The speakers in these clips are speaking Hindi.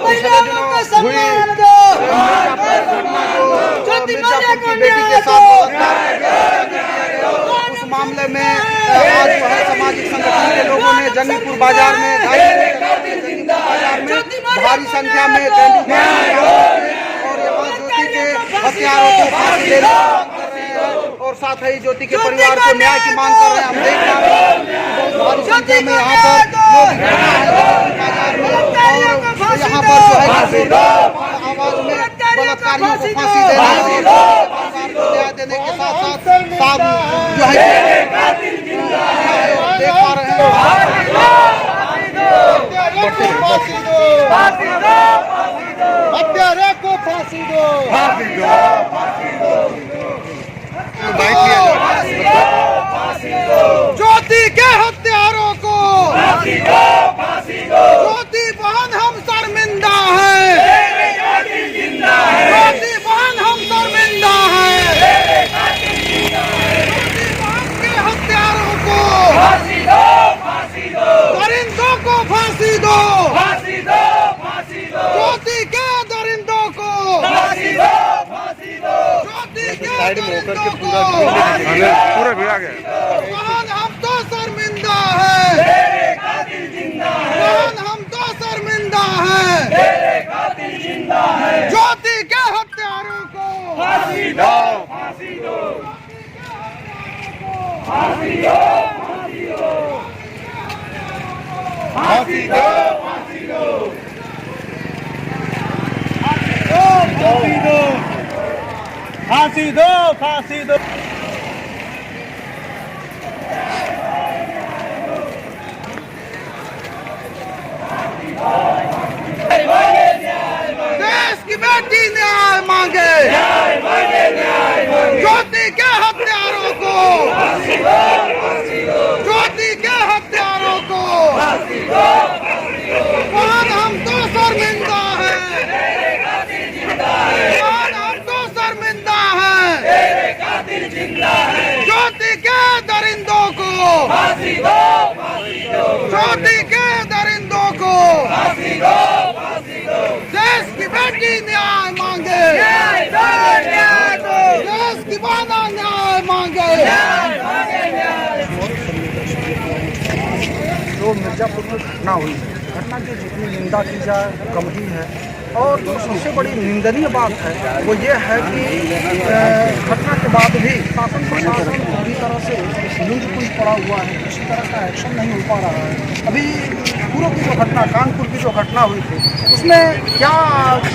पिछले दिनों हुई मिर्जापुर की बेटी के साथ उस मामले में आज जो है सामाजिक संगठन के लोगों ने जंगीपुर बाजार में भारी संख्या में और यहाँ ज्योति के हथियारों को फांसी देने और साथ ही ज्योति के परिवार को न्याय की मांग कर रहे हैं। हम देख रहे हैं भारी संख्या में यहाँ पर यहाँ पर जो है आवाज में बलात्कारियों को फांसी देने और न्याय देने के साथ साथ जो है देख पा रहे हैं हत्यारे को फांसी दो, ज्योति के हत्यारों को ज्योति बहन हम शर्मिंदा है, ज्योति बहन हम शर्मिंदा है, ज्योति बहन के हत्यारों को दरिंदों को फांसी दो, ज्योति के दरिंदों को ज्योति के दरिंदों को पूरा भिड़ा गया। बहन हम तो शर्मिंदा है, बहन हम तो शर्मिंदा है, ज्योति के हत्यारों को फांसी दो, फांसी दो, फांसी दो, फांसी दो, फांसी दो, फांसी दो, फांसी दो, फांसी दो। देश की बेटी न्याय मांगे, ज्योति के हत्यारों को, ज्योति के हत्यारों को, बहन हम तो शर्मिंदा है, बहन हम तो शर्मिंदा है, ज्योति के दरिंदों को, ज्योति के दरिंदों को, देश की बेटी न्याय मांगे, देश की बहना न्याय मांगे। जो मिर्जापुर में घटना हुई, घटना की जितनी निंदा की जाए कम ही है। और जो सबसे बड़ी निंदनीय बात है वो ये है कि घटना के बाद भी शासन प्रशासन पूरी तरह से नींद कुछ पड़ा हुआ है, किसी तरह का एक्शन नहीं हो पा रहा है। अभी पूर्व की जो घटना, कानपुर की जो घटना हुई थी, उसमें क्या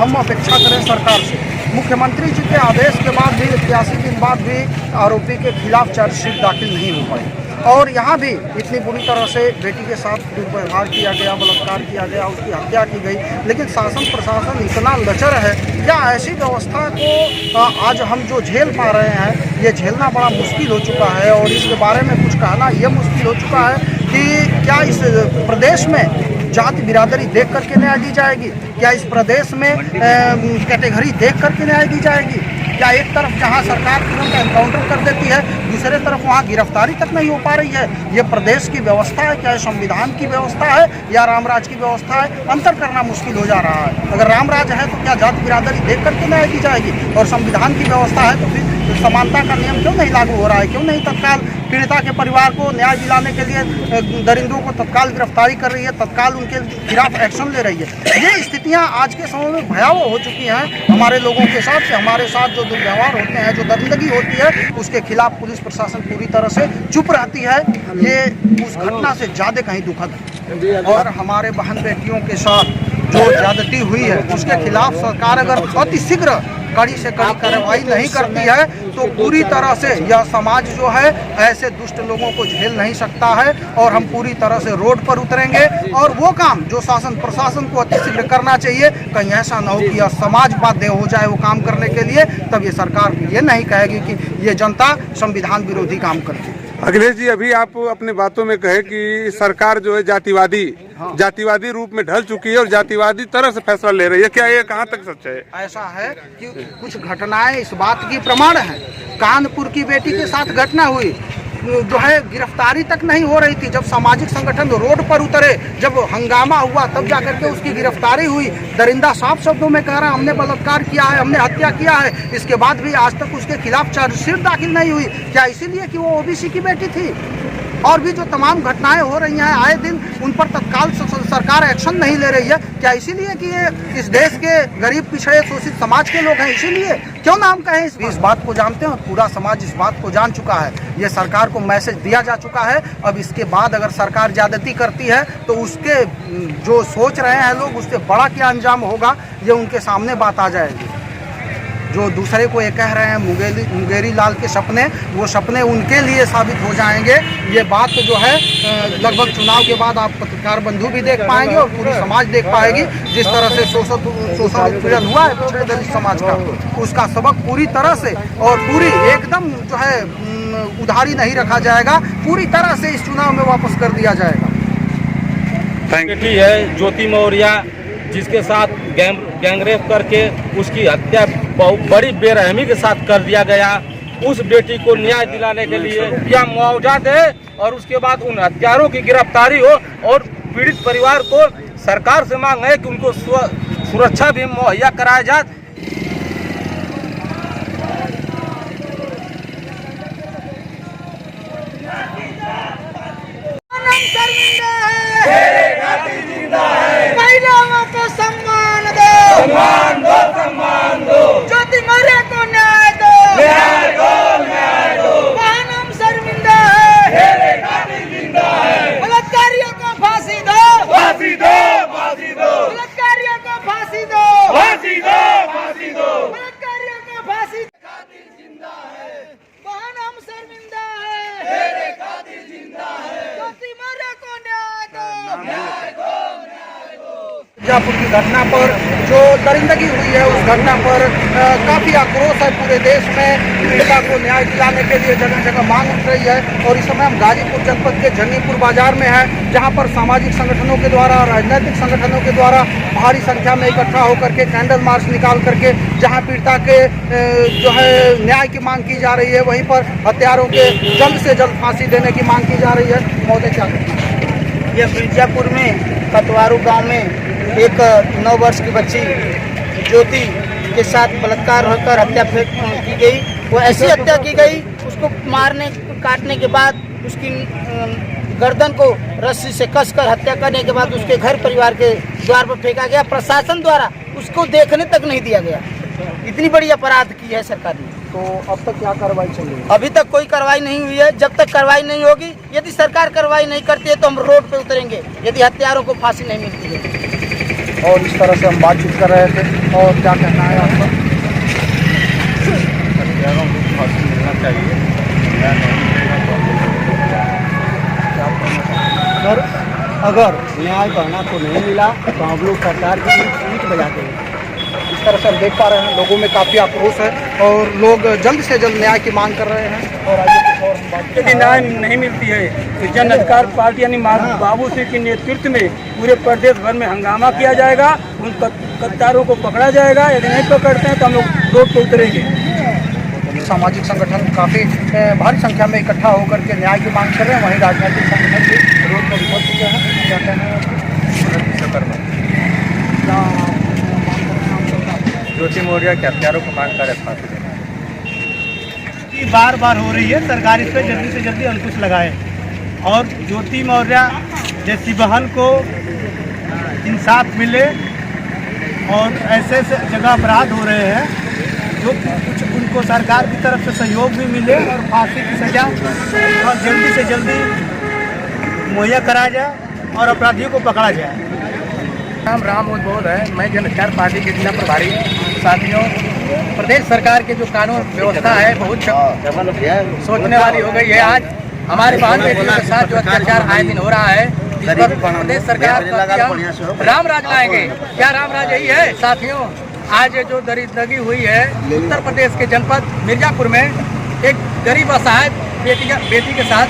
हम अपेक्षा करें सरकार से? मुख्यमंत्री जी के आदेश के बाद भी 81 दिन बाद भी आरोपी के खिलाफ चार्जशीट दाखिल नहीं हो पाई और यहाँ भी इतनी बुरी तरह से बेटी के साथ दुर्व्यवहार किया गया, बलात्कार किया गया, उसकी हत्या की गई, लेकिन शासन प्रशासन इतना लचर है। क्या ऐसी व्यवस्था को आज हम जो झेल पा रहे हैं, ये झेलना बड़ा मुश्किल हो चुका है और इसके बारे में कुछ कहना ये मुश्किल हो चुका है कि क्या इस प्रदेश में जाति बिरादरी देख करके न्याय दी जाएगी? क्या इस प्रदेश में कैटेगरी देख करके न्याय दी जाएगी? क्या एक तरफ जहां सरकार तुरंत एनकाउंटर कर देती है, दूसरे तरफ वहां गिरफ्तारी तक नहीं हो पा रही है? ये प्रदेश की व्यवस्था है? क्या संविधान की व्यवस्था है या रामराज की व्यवस्था है? अंतर करना मुश्किल हो जा रहा है। अगर रामराज है तो क्या जाति बिरादरी देख करके न्याय दी जाएगी? और संविधान की व्यवस्था है तो फिर समानता का नियम क्यों नहीं लागू हो रहा है? क्यों नहीं तत्काल पीड़िता के परिवार को न्याय दिलाने के लिए दरिंदों को तत्काल गिरफ्तारी कर रही है, तत्काल उनके खिलाफ एक्शन ले रही है? ये स्थितियां आज के समय में भयावह हो चुकी हैं हमारे लोगों के साथ। हमारे साथ जो दुर्व्यवहार होते हैं, जो दरिंदगी होती है, उसके खिलाफ पुलिस प्रशासन पूरी तरह से चुप रहती है। ये उस घटना से ज़्यादा कहीं दुखद है। और हमारे बहन बेटियों के साथ जो ज्यादती हुई है उसके खिलाफ सरकार अगर अति शीघ्र कड़ी से कड़ी कार्रवाई नहीं करती है तो पूरी तरह से यह समाज जो है ऐसे दुष्ट लोगों को झेल नहीं सकता है और हम पूरी तरह से रोड पर उतरेंगे। और वो काम जो शासन प्रशासन को अति शीघ्र करना चाहिए, कहीं ऐसा न हो कि यह समाज बाध्य हो जाए वो काम करने के लिए, तब ये सरकार ये नहीं कहेगी कि ये जनता संविधान विरोधी काम करती है। अखिलेश जी, अभी आप अपने बातों में कहे कि सरकार जो है जातिवादी रूप में ढल चुकी है और जातिवादी तरह से फैसला ले रही है, क्या ये कहाँ तक सच है? ऐसा है कि कुछ घटनाएं इस बात की प्रमाण है। कानपुर की बेटी के साथ घटना हुई, जो है गिरफ्तारी तक नहीं हो रही थी। जब सामाजिक संगठन रोड पर उतरे, जब हंगामा हुआ, तब जाकर के उसकी गिरफ्तारी हुई। दरिंदा साफ शब्दों में कह रहा है हमने बलात्कार किया है, हमने हत्या किया है। इसके बाद भी आज तक उसके खिलाफ चार्जशीट दाखिल नहीं हुई। क्या इसीलिए कि वो ओबीसी की बेटी थी? और भी जो तमाम घटनाएं हो रही हैं आए दिन, उन पर तत्काल सरकार एक्शन नहीं ले रही है। क्या इसीलिए कि ये इस देश के गरीब पिछड़े शोषित समाज के लोग हैं, इसीलिए? क्यों ना हम कहें इस बात को जानते हैं और पूरा समाज इस बात को जान चुका है। ये सरकार को मैसेज दिया जा चुका है। अब इसके बाद अगर सरकार ज्यादती करती है तो उसके जो सोच रहे हैं लोग, उससे बड़ा क्या अंजाम होगा ये उनके सामने बात आ जाएगी। जो दूसरे को ये कह रहे हैं मुंगेरी लाल के सपने, वो सपने उनके लिए साबित हो जाएंगे। ये बात जो है लगभग चुनाव के बाद आप पत्रकार बंधु भी देख पाएंगे और पूरी समाज देख पाएगी। जिस तरह से शोषण उत्पीड़न हुआ है पिछड़े दलित समाज का, उसका सबक पूरी तरह से और पूरी एकदम जो है उधारी नहीं रखा जाएगा। पूरी तरह से इस चुनाव में वापस कर दिया जाएगा। बेटी है ज्योति मौर्य, जिसके साथ गैंगरेप करके उसकी हत्या बहुत बड़ी बेरहमी के साथ कर दिया गया। उस बेटी को न्याय दिलाने के लिए या मुआवजा दे और उसके बाद उन हत्यारों की गिरफ्तारी हो और पीड़ित परिवार को सरकार से मांग है कि उनको सुरक्षा भी मुहैया कराया जाए। महिलाओं को सम्मान दो, सम्मान दो, सम्मान दो। ज्योति मौर्य को न्याय दो, न्याय दो, न्याय दो। बहन हम शर्मिंदा है, तेरे कातिल जिंदा है। बलात्कारियों को फांसी दो, फांसी दो, फांसी दो। बलात्कारियों को फांसी दो, फांसी दो, फांसी दो। बलात्कारियों को फांसी। कातिल जिंदा है, बहन हम शर्मिंदा है, तेरे कातिल जिंदा है। ज्योति मौर्य को न्याय दो, न्याय दो। मिर्जापुर की घटना पर जो दरिंदगी हुई है, उस घटना पर काफ़ी आक्रोश है पूरे देश में। पीड़िता को न्याय दिलाने के लिए जगह जगह मांग उठ रही है। और इस समय हम गाजीपुर जनपद के जंगीपुर बाजार में हैं, जहां पर सामाजिक संगठनों के द्वारा, राजनीतिक संगठनों के द्वारा भारी संख्या में इकट्ठा होकर के कैंडल मार्च निकाल करके जहां पीड़िता के जो है न्याय की मांग की जा रही है, वहीं पर हत्यारों के जल्द से जल्द फांसी देने की मांग की जा रही है। महोदय क्या कहते हैं? यह मिर्जापुर में कतवारू गांव में एक 9 वर्ष की बच्ची ज्योति के साथ बलात्कार होकर हत्या की गई। वो ऐसी हत्या की गई, उसको मारने काटने के बाद उसकी गर्दन को रस्सी से कसकर हत्या करने के बाद उसके घर परिवार के द्वार पर फेंका गया। प्रशासन द्वारा उसको देखने तक नहीं दिया गया। इतनी बड़ी अपराध की है सरकार ने। तो अब तक क्या कार्रवाई चल रही है? अभी तक कोई कार्रवाई नहीं हुई है। जब तक कार्रवाई नहीं होगी, यदि सरकार कार्रवाई नहीं करती है तो हम रोड पे उतरेंगे, यदि हत्यारों को फांसी नहीं मिलती है। और इस तरह से हम बातचीत कर रहे थे। और क्या कहना है आपका? हत्यारों को फांसी मिलना चाहिए। अगर न्याय कहना को नहीं मिला तो हम लोग सरकार की ईंट बजाते हैं। इस तरह से हम देख पा रहे हैं लोगों में काफ़ी आक्रोश है और लोग जल्द से जल्द न्याय की मांग कर रहे हैं। और यदि न्याय नहीं मिलती है तो जन अधिकार पार्टी यानी बाबू सिंह के नेतृत्व में पूरे प्रदेश भर में हंगामा किया जाएगा। उन कत्तारों को पकड़ा जाएगा। यदि नहीं पकड़ते हैं तो हम लोग रोड पर उतरेंगे। सामाजिक संगठन काफ़ी भारी संख्या में इकट्ठा होकर के न्याय की मांग कर रहे हैं। वहीं राजनीतिक संगठन भी रोड पर उतर चुके हैं। क्या कहना है? ज्योति मौर्य के हत्यारों को मांग कर फांसी देना बार बार हो रही है। सरकार इस पर जल्दी से जल्दी अंकुश लगाए और ज्योति मौर्य जैसी बहन को इंसाफ मिले और ऐसे जगह अपराध हो रहे हैं जो कुछ उनको सरकार की तरफ से सहयोग भी मिले और फांसी की सजा और जल्दी से जल्दी मुहैया कराया जाए और अपराधियों को पकड़ा जाए। नाम राम उद्बोध है। मैं जन अधिकार पार्टी के जिला प्रभारी। साथियों, प्रदेश सरकार की जो कानून व्यवस्था है बहुत सोचने वाली हो गई है। आज हमारे बहन बेटियों के साथ जो अत्याचार आए दिन हो रहा है, इस पर प्रदेश सरकार राम राज लाएंगे। क्या राम राज यही है? साथियों, आज जो दरिंदगी हुई है उत्तर प्रदेश के जनपद मिर्जापुर में एक गरीब असहाय बेटी के साथ,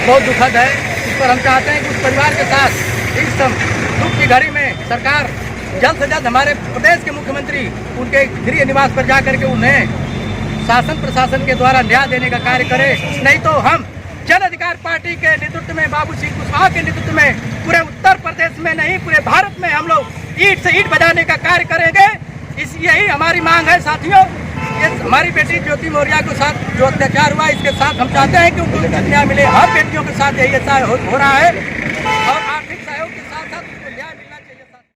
बहुत दुखद है। इस पर हम चाहते हैं कि उस परिवार के साथ इस दुख की घड़ी में सरकार जल्द से जल्द, हमारे प्रदेश के मुख्यमंत्री उनके गृह निवास पर जाकर के उन्हें शासन प्रशासन के द्वारा न्याय देने का कार्य करे, नहीं तो हम जन अधिकार पार्टी के नेतृत्व में, बाबू सिंह कुशवाहा के नेतृत्व में पूरे उत्तर प्रदेश में नहीं पूरे भारत में हम लोग ईंट से ईंट बजाने का कार्य करेंगे। यही हमारी मांग है साथियों। ये हमारी बेटी ज्योति मौर्य के साथ जो अत्याचार हुआ, इसके साथ हम चाहते हैं कि उनको उचित न्याय मिले। हर बेटियों के साथ यही ऐसा हो रहा है और